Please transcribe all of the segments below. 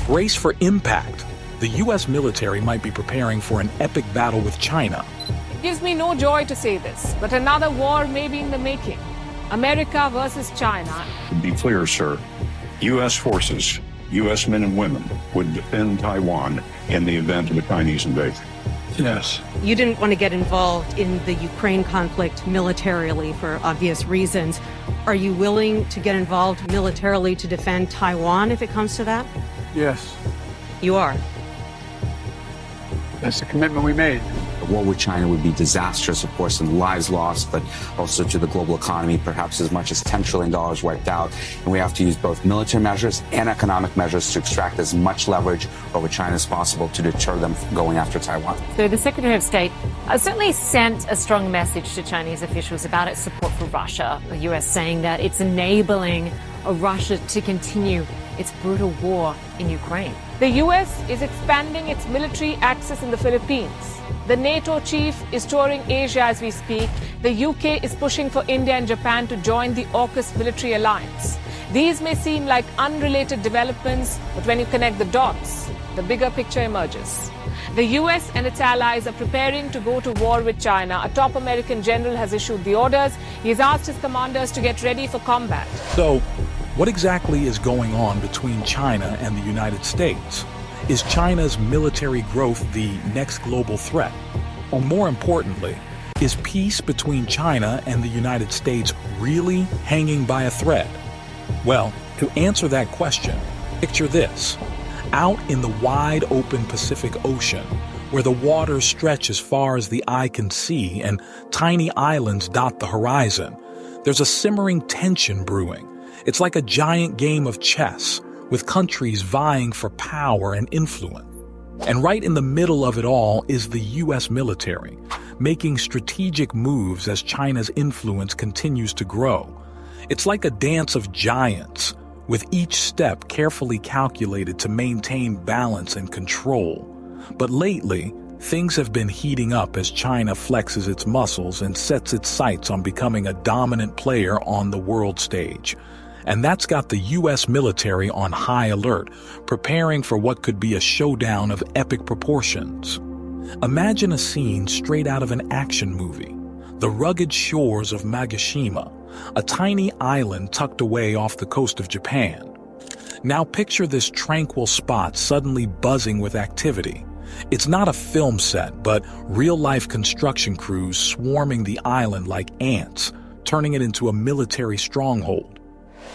Brace for impact. The U.S. military might be preparing for an epic battle with China. It gives me no joy to say this, but another war may be in the making. America versus China. To be clear, sir, U.S. forces, U.S. men and women would defend Taiwan in the event of a Chinese invasion. Yes. You didn't want to get involved in the Ukraine conflict militarily for obvious reasons. Are you willing to get involved militarily to defend Taiwan if it comes to that? Yes. You are. That's the commitment we made. A war with China would be disastrous, of course, in lives lost, but also to the global economy, perhaps as much as $10 trillion wiped out. And we have to use both military measures and economic measures to extract as much leverage over China as possible to deter them from going after Taiwan. So the Secretary of State certainly sent a strong message to Chinese officials about its support for Russia, the U.S. saying that it's enabling Russia to continue its brutal war in Ukraine. The U.S. is expanding its military access in the Philippines. The NATO chief is touring Asia as we speak. The UK is pushing for India and Japan to join the AUKUS military alliance. These may seem like unrelated developments, but when you connect the dots, the bigger picture emerges. The US and its allies are preparing to go to war with China. A top American general has issued the orders. He has asked his commanders to get ready for combat. So, what exactly is going on between China and the United States? Is China's military growth the next global threat? Or more importantly, is peace between China and the United States really hanging by a thread? Well, to answer that question, picture this. Out in the wide open Pacific Ocean, where the waters stretch as far as the eye can see and tiny islands dot the horizon, there's a simmering tension brewing. It's like a giant game of chess, with countries vying for power and influence. And right in the middle of it all is the U.S. military, making strategic moves as China's influence continues to grow. It's like a dance of giants, with each step carefully calculated to maintain balance and control. But lately, things have been heating up as China flexes its muscles and sets its sights on becoming a dominant player on the world stage. And that's got the U.S. military on high alert, preparing for what could be a showdown of epic proportions. Imagine a scene straight out of an action movie. The rugged shores of Magashima, a tiny island tucked away off the coast of Japan. Now picture this tranquil spot suddenly buzzing with activity. It's not a film set, but real-life construction crews swarming the island like ants, turning it into a military stronghold.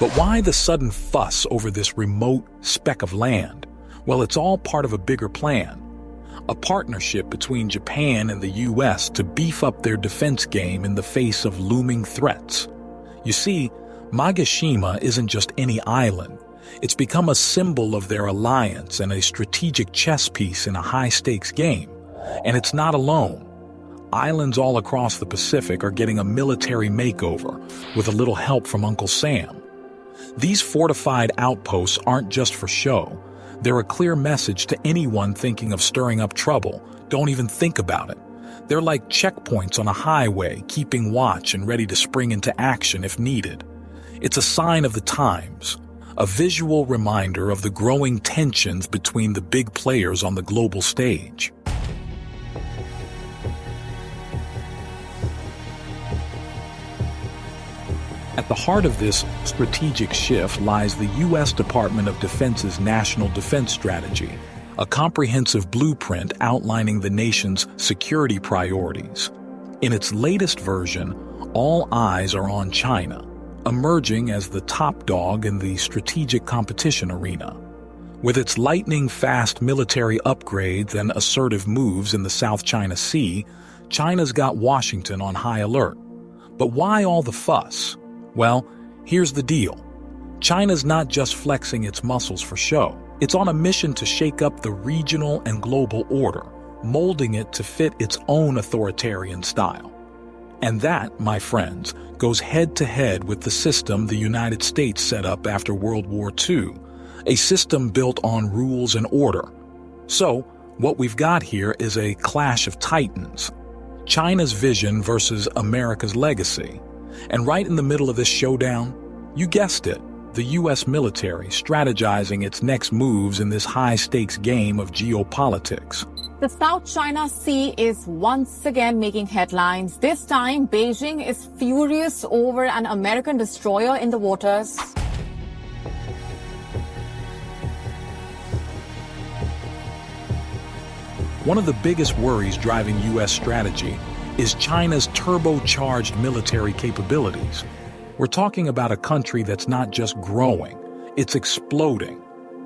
But why the sudden fuss over this remote speck of land? Well, it's all part of a bigger plan. A partnership between Japan and the U.S. to beef up their defense game in the face of looming threats. You see, Magashima isn't just any island. It's become a symbol of their alliance and a strategic chess piece in a high-stakes game. And it's not alone. Islands all across the Pacific are getting a military makeover, with a little help from Uncle Sam. These fortified outposts aren't just for show. They're a clear message to anyone thinking of stirring up trouble. Don't even think about it. They're like checkpoints on a highway, keeping watch and ready to spring into action if needed. It's a sign of the times, a visual reminder of the growing tensions between the big players on the global stage. At the heart of this strategic shift lies the U.S. Department of Defense's National Defense Strategy, a comprehensive blueprint outlining the nation's security priorities. In its latest version, all eyes are on China, emerging as the top dog in the strategic competition arena. With its lightning-fast military upgrades and assertive moves in the South China Sea, China's got Washington on high alert. But why all the fuss? Well, here's the deal. China's not just flexing its muscles for show. It's on a mission to shake up the regional and global order, molding it to fit its own authoritarian style. And that, my friends, goes head-to-head with the system the United States set up after World War II, a system built on rules and order. So, what we've got here is a clash of titans. China's vision versus America's legacy. And right in the middle of this showdown, you guessed it, the U.S. military strategizing its next moves in this high-stakes game of geopolitics. The South China Sea is once again making headlines. This time, Beijing is furious over an American destroyer in the waters. One of the biggest worries driving U.S. strategy is China's turbocharged military capabilities. We're talking about a country that's not just growing, it's exploding.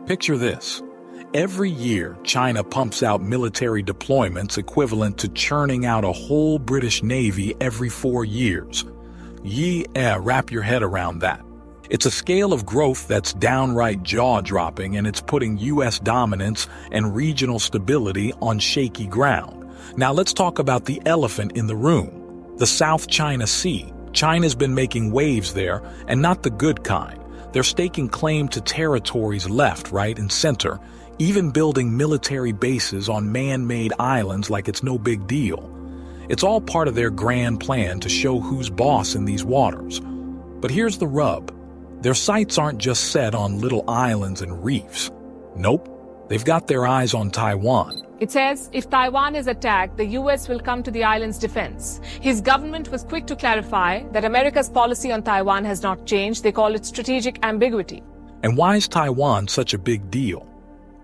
Picture this. Every year, China pumps out military deployments equivalent to churning out a whole British Navy every 4 years. Wrap your head around that. It's a scale of growth that's downright jaw-dropping, and it's putting U.S. dominance and regional stability on shaky ground. Now let's talk about the elephant in the room, the South China Sea. China's been making waves there, and not the good kind. They're staking claim to territories left, right, and center, even building military bases on man-made islands like it's no big deal. It's all part of their grand plan to show who's boss in these waters. But here's the rub. Their sights aren't just set on little islands and reefs. Nope, they've got their eyes on Taiwan. It says if Taiwan is attacked, the U.S. will come to the island's defense. His government was quick to clarify that America's policy on Taiwan has not changed. They call it strategic ambiguity. And why is Taiwan such a big deal?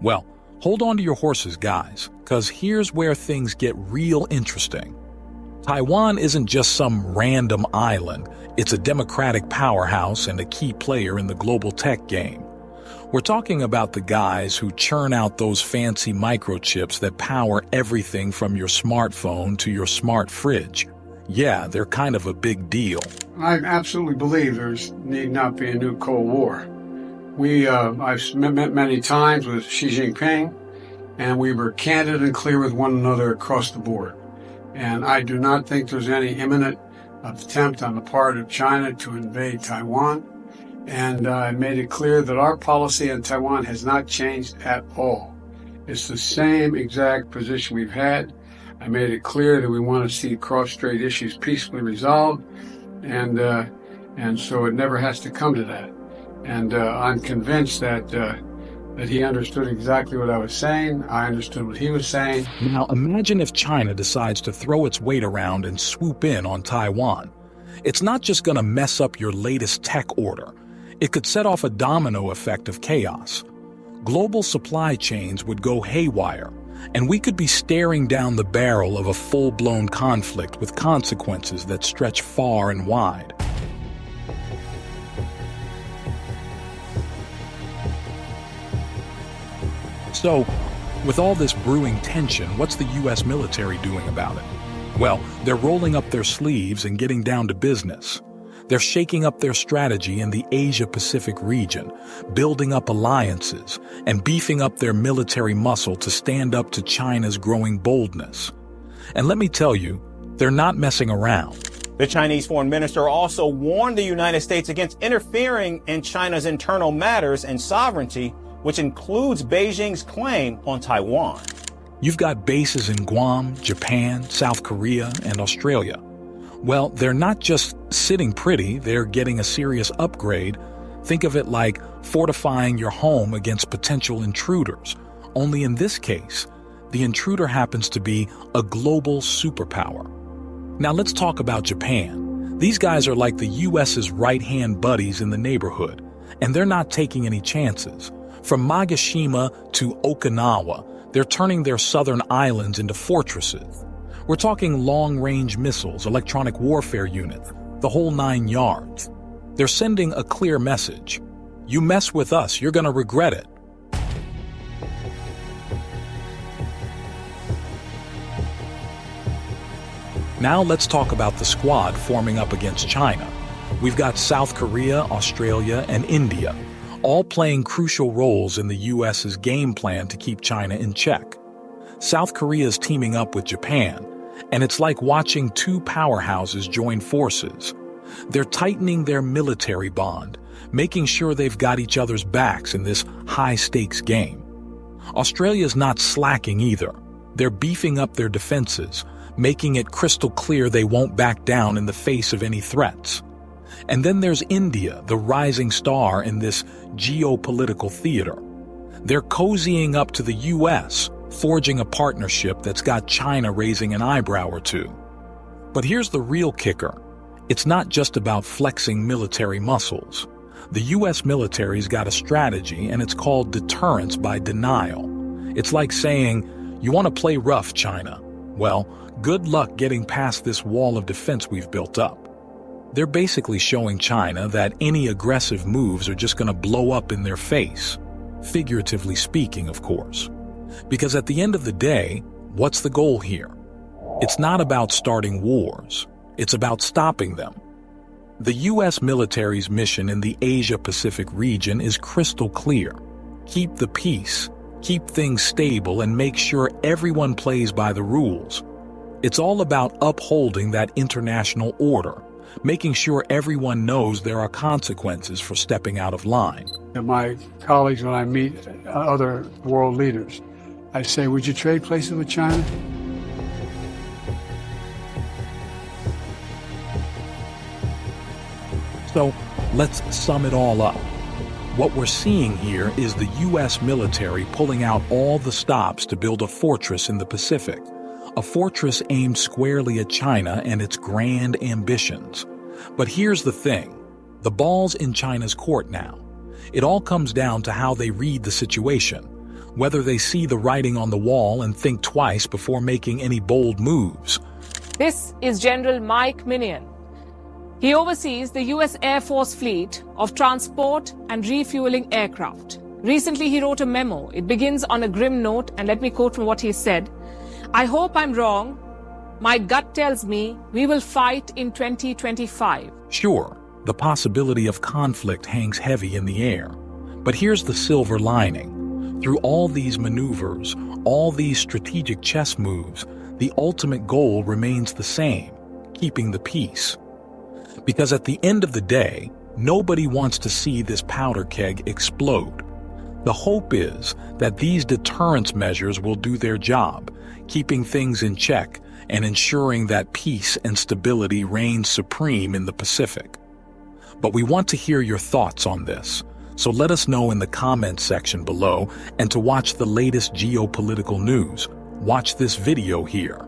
Well, hold on to your horses, guys, because here's where things get real interesting. Taiwan isn't just some random island. It's a democratic powerhouse and a key player in the global tech game. We're talking about the guys who churn out those fancy microchips that power everything from your smartphone to your smart fridge. Yeah, they're kind of a big deal. I absolutely believe there's need not be a new Cold War. I've met many times with Xi Jinping, and we were candid and clear with one another across the board. And I do not think there's any imminent attempt on the part of China to invade Taiwan. And I made it clear that our policy on Taiwan has not changed at all. It's the same exact position we've had. I made it clear that we want to see cross-strait issues peacefully resolved, and so it never has to come to that. And I'm convinced that he understood exactly what I was saying. I understood what he was saying. Now imagine if China decides to throw its weight around and swoop in on Taiwan. It's not just going to mess up your latest tech order. It could set off a domino effect of chaos. Global supply chains would go haywire, and we could be staring down the barrel of a full-blown conflict with consequences that stretch far and wide. So, with all this brewing tension, what's the U.S. military doing about it? Well, they're rolling up their sleeves and getting down to business. They're shaking up their strategy in the Asia-Pacific region, building up alliances, and beefing up their military muscle to stand up to China's growing boldness. And let me tell you, they're not messing around. The Chinese foreign minister also warned the United States against interfering in China's internal matters and sovereignty, which includes Beijing's claim on Taiwan. You've got bases in Guam, Japan, South Korea, and Australia. Well, they're not just sitting pretty, they're getting a serious upgrade. Think of it like fortifying your home against potential intruders. Only in this case, the intruder happens to be a global superpower. Now let's talk about Japan. These guys are like the US's right-hand buddies in the neighborhood, and they're not taking any chances. From Magashima to Okinawa, they're turning their southern islands into fortresses. We're talking long-range missiles, electronic warfare units, the whole 9 yards. They're sending a clear message. You mess with us, you're gonna regret it. Now let's talk about the squad forming up against China. We've got South Korea, Australia, and India, all playing crucial roles in the US's game plan to keep China in check. South Korea's teaming up with Japan, and it's like watching two powerhouses join forces. They're tightening their military bond, making sure they've got each other's backs in this high-stakes game. Australia's not slacking either. They're beefing up their defenses, making it crystal clear they won't back down in the face of any threats. And then there's India, the rising star in this geopolitical theater. They're cozying up to the U.S., forging a partnership that's got China raising an eyebrow or two. But here's the real kicker. It's not just about flexing military muscles. The U.S. military's got a strategy, and it's called deterrence by denial. It's like saying, you want to play rough, China? Well, good luck getting past this wall of defense we've built up. They're basically showing China that any aggressive moves are just going to blow up in their face. Figuratively speaking, of course. Because at the end of the day, what's the goal here? It's not about starting wars. It's about stopping them. The U.S. military's mission in the Asia-Pacific region is crystal clear. Keep the peace, keep things stable, and make sure everyone plays by the rules. It's all about upholding that international order, making sure everyone knows there are consequences for stepping out of line. My colleagues, when I meet other world leaders, I say, would you trade places with China? So let's sum it all up. What we're seeing here is the U.S. military pulling out all the stops to build a fortress in the Pacific, a fortress aimed squarely at China and its grand ambitions. But here's the thing, the ball's in China's court now. It all comes down to how they read the situation, whether they see the writing on the wall and think twice before making any bold moves. This is General Mike Minion. He oversees the U.S. Air Force fleet of transport and refueling aircraft. Recently, he wrote a memo. It begins on a grim note, and let me quote from what he said. I hope I'm wrong. My gut tells me we will fight in 2025. Sure, the possibility of conflict hangs heavy in the air. But here's the silver lining. Through all these maneuvers, all these strategic chess moves, the ultimate goal remains the same, keeping the peace. Because at the end of the day, nobody wants to see this powder keg explode. The hope is that these deterrence measures will do their job, keeping things in check and ensuring that peace and stability reign supreme in the Pacific. But we want to hear your thoughts on this, so let us know in the comments section below, and to watch the latest geopolitical news, watch this video here.